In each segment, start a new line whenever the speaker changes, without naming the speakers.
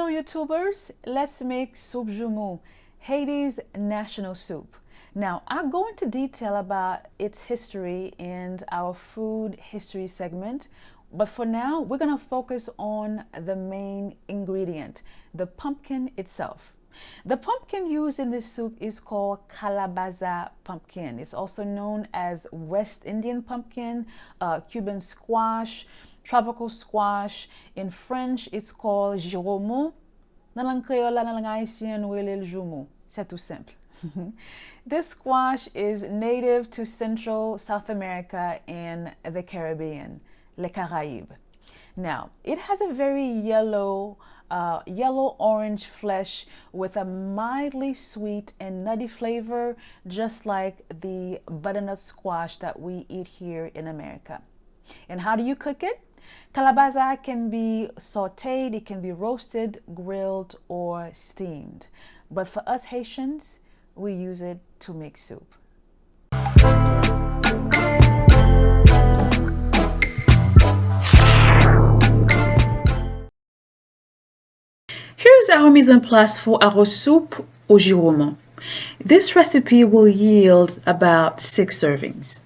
Hello YouTubers, let's make Soup Joumon, Haiti's national soup. Now, I'll go into detail about its history in our food history segment, but for now, we're gonna focus on the main ingredient, the pumpkin itself. The pumpkin used in this soup is called Calabaza pumpkin. It's also known as West Indian pumpkin, Cuban squash, tropical squash. In French, it's called Joumou. Dans langue créole, dans langue haïtienne, on le Joumou. C'est tout simple. This squash is native to Central South America and the Caribbean, les Caraïbes. Now, it has a very yellow-orange flesh with a mildly sweet and nutty flavor, just like the butternut squash that we eat here in America. And how do you cook it? Calabaza can be sauteed, it can be roasted, grilled, or steamed. But for us Haitians, we use it to make soup. Here's our mise en place for our soup au Joumou. This recipe will yield about 6 servings.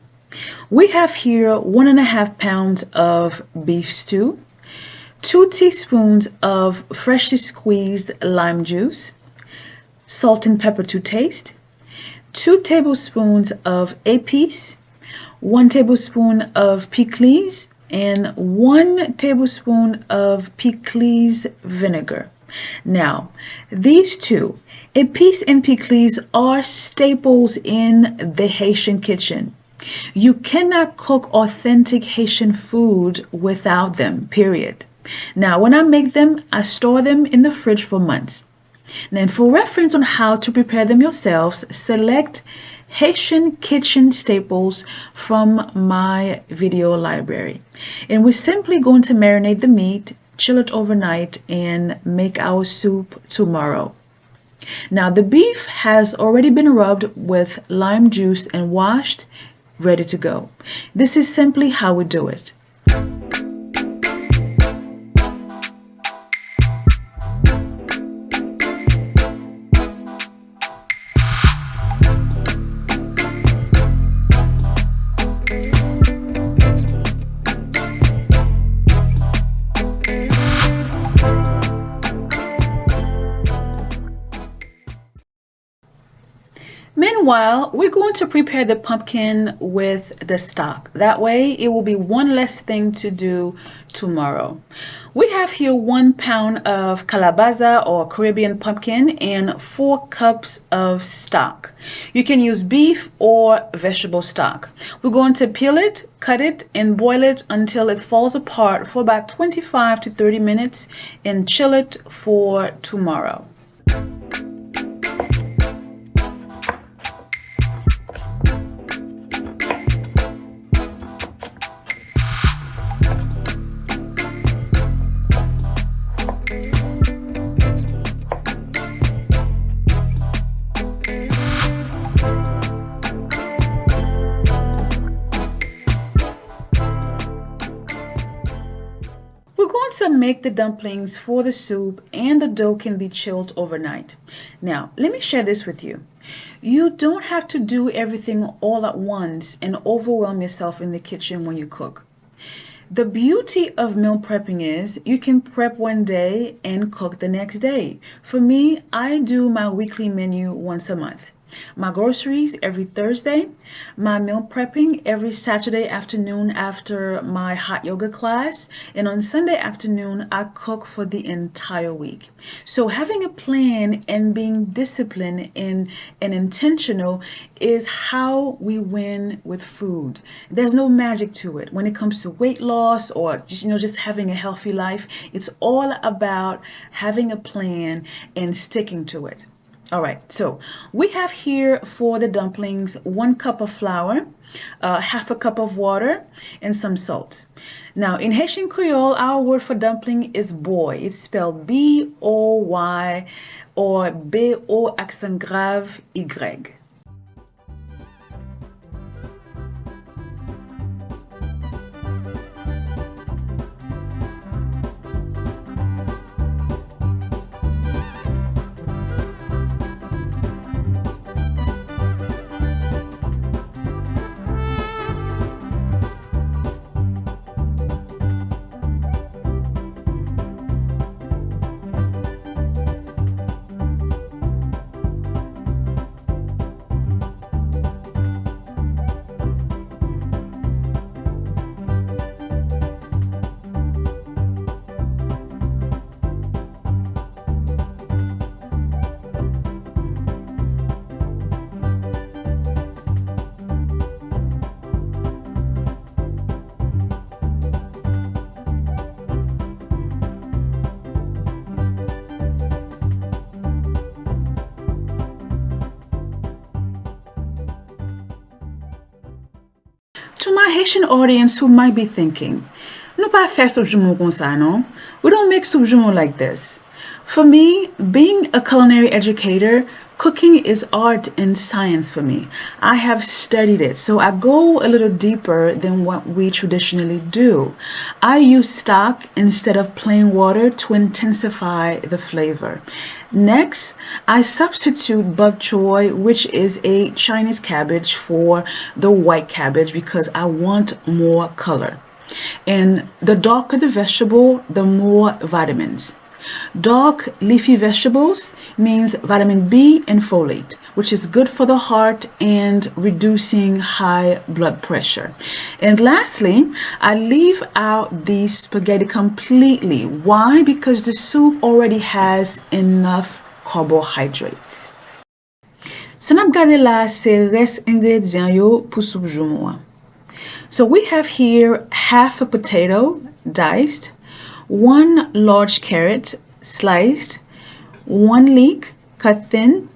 We have here 1.5 pounds of beef stew, 2 teaspoons of freshly squeezed lime juice, salt and pepper to taste, 2 tablespoons of epis, 1 tablespoon of pikliz, and 1 tablespoon of pikliz vinegar. Now, these two, epis and pikliz, are staples in the Haitian kitchen. You cannot cook authentic Haitian food without them, period. Now, when I make them, I store them in the fridge for months. Then, for reference on how to prepare them yourselves, select Haitian kitchen staples from my video library. And we're simply going to marinate the meat, chill it overnight, and make our soup tomorrow. Now, the beef has already been rubbed with lime juice and washed, ready to go. This is simply how we do it. Meanwhile, we're going to prepare the pumpkin with the stock. That way, it will be one less thing to do tomorrow. We have here 1 pound of calabaza or Caribbean pumpkin and 4 cups of stock. You can use beef or vegetable stock. We're going to peel it, cut it, and boil it until it falls apart for about 25 to 30 minutes and chill it for tomorrow. We're going to make the dumplings for the soup, and the dough can be chilled overnight. Now, let me share this with you. You don't have to do everything all at once and overwhelm yourself in the kitchen when you cook. The beauty of meal prepping is you can prep one day and cook the next day. For me, I do my weekly menu once a month. My groceries every Thursday, my meal prepping every Saturday afternoon after my hot yoga class, and on Sunday afternoon I cook for the entire week. So having a plan and being disciplined and intentional is how we win with food. There's no magic to it when it comes to weight loss or just having a healthy life. It's all about having a plan and sticking to it. All right, so we have here for the dumplings 1 cup of flour, half a cup of water, and some salt. Now, in Haitian Creole, our word for dumpling is boy. It's spelled B-O-Y or B-O accent grave Y. To my Haitian audience who might be thinking, nous pas faire soup joumon comme ça, non? We don't make soup joumon like this. For me, being a culinary educator, cooking is art and science for me. I have studied it, so I go a little deeper than what we traditionally do. I use stock instead of plain water to intensify the flavor. Next, I substitute bok choy, which is a Chinese cabbage, for the white cabbage because I want more color. And the darker the vegetable, the more vitamins. Dark leafy vegetables means vitamin B and folate, which is good for the heart and reducing high blood pressure. And lastly, I leave out the spaghetti completely. Why? Because the soup already has enough carbohydrates. Sa nap gade la se res ingredient yo pou soup joumou. So we have here half a potato diced, 1 large carrot sliced, 1 leek cut thin,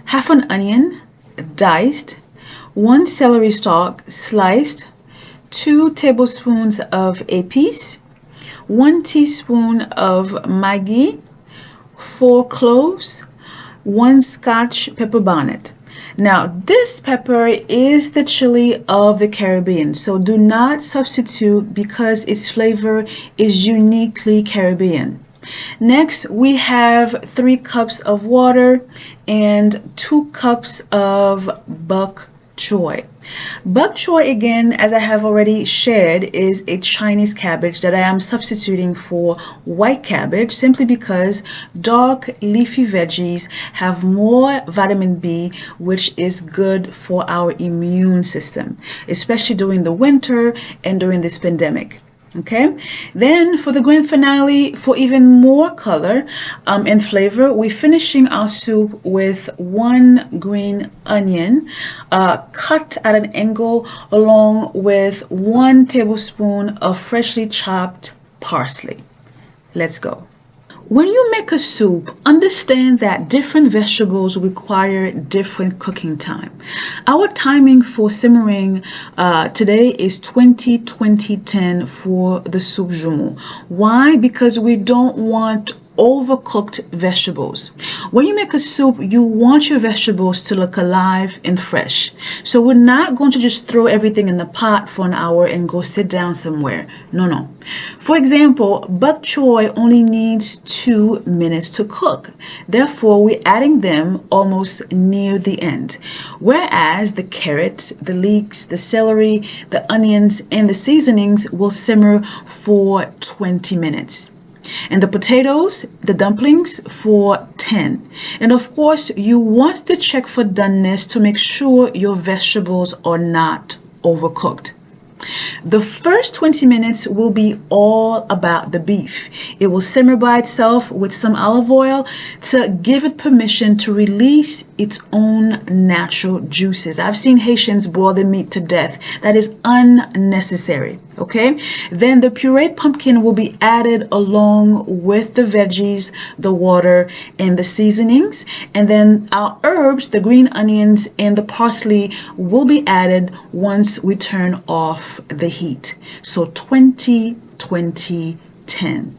half an onion diced, 1 celery stalk sliced, 2 tablespoons of epis, 1 teaspoon of maggi, 4 cloves, 1 scotch pepper bonnet. Now, this pepper is the chili of the Caribbean, so do not substitute because its flavor is uniquely Caribbean. Next, we have 3 cups of water and 2 cups of bok choy. Bok choy, again, as I have already shared, is a Chinese cabbage that I am substituting for white cabbage simply because dark leafy veggies have more vitamin B, which is good for our immune system, especially during the winter and during this pandemic. Okay, then for the grand finale, for even more color and flavor, we're finishing our soup with 1 green onion cut at an angle, along with 1 tablespoon of freshly chopped parsley. Let's go. When you make a soup, understand that different vegetables require different cooking time. Our timing for simmering today is 20-20-10 for the soup joumou. Why? Because we don't want overcooked vegetables. When you make a soup, you want your vegetables to look alive and fresh. So we're not going to just throw everything in the pot for an hour and go sit down somewhere. No. For example, bok choy only needs 2 minutes to cook. Therefore, we're adding them almost near the end. Whereas the carrots, the leeks, the celery, the onions, and the seasonings will simmer for 20 minutes. And the potatoes, the dumplings, for 10. And of course, you want to check for doneness to make sure your vegetables are not overcooked. The first 20 minutes will be all about the beef. It will simmer by itself with some olive oil to give it permission to release its own natural juices. I've seen Haitians boil the meat to death. That is unnecessary. Okay, then the pureed pumpkin will be added along with the veggies, the water, and the seasonings. And then our herbs, the green onions and the parsley, will be added once we turn off the heat. So 20-20-10.